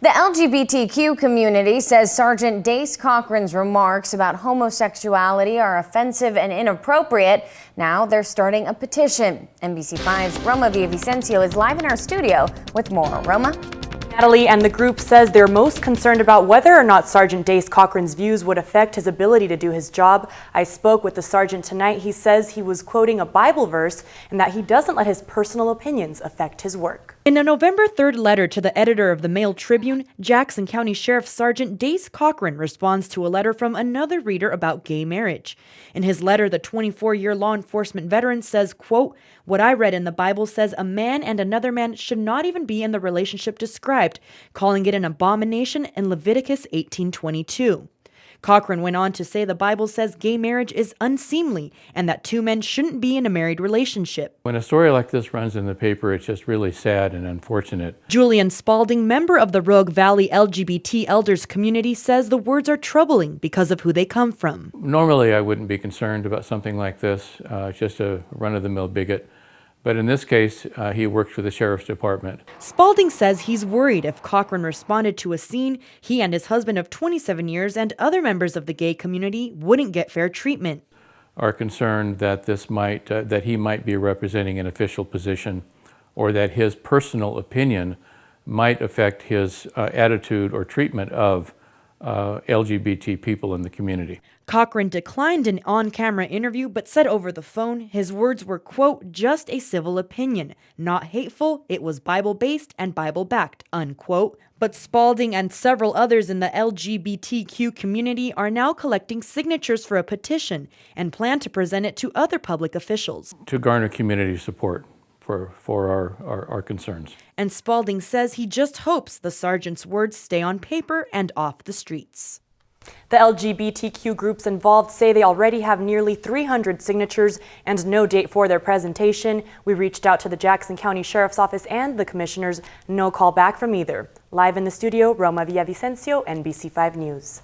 The LGBTQ community says Sergeant Dace Cochran's remarks about homosexuality are offensive and inappropriate. Now they're starting a petition. NBC5's Roma Villavicencio is live in our studio with more. Roma? Natalie and the group says they're most concerned about whether or not Sergeant Dace Cochran's views would affect his ability to do his job. I spoke with the sergeant tonight. He says he was quoting a Bible verse and that he doesn't let his personal opinions affect his work. In a November 3rd letter to the editor of the Mail Tribune, Jackson County Sheriff Sergeant Dace Cochran responds to a letter from another reader about gay marriage. In his letter, the 24-year law enforcement veteran says, quote, "What I read in the Bible says a man and another man should not even be in the relationship described, calling it an abomination in Leviticus 18:22. Cochran went on to say the Bible says gay marriage is unseemly and that two men shouldn't be in a married relationship. When a story like this runs in the paper, it's just really sad and unfortunate. Julian Spalding, member of the Rogue Valley LGBT elders community, says the words are troubling because of who they come from. Normally, I wouldn't be concerned about something like this. It's just a run-of-the-mill bigot. But in this case, he works for the sheriff's department. Spalding says he's worried if Cochran responded to a scene, he and his husband of 27 years and other members of the gay community wouldn't get fair treatment. Are concerned that that he might be representing an official position, or that his personal opinion might affect his attitude or treatment of LGBT people in the community. Cochran declined an on-camera interview but said over the phone his words were, quote, "just a civil opinion, not hateful, it was Bible-based and Bible-backed," unquote. But Spalding and several others in the LGBTQ community are now collecting signatures for a petition and plan to present it to other public officials. To garner community support for our concerns. And Spalding says he just hopes the sergeant's words stay on paper and off the streets. The LGBTQ groups involved say they already have nearly 300 signatures and no date for their presentation. We reached out to the Jackson County Sheriff's Office and the commissioners. No call back from either. Live in the studio, Roma Villavicencio, NBC5 News.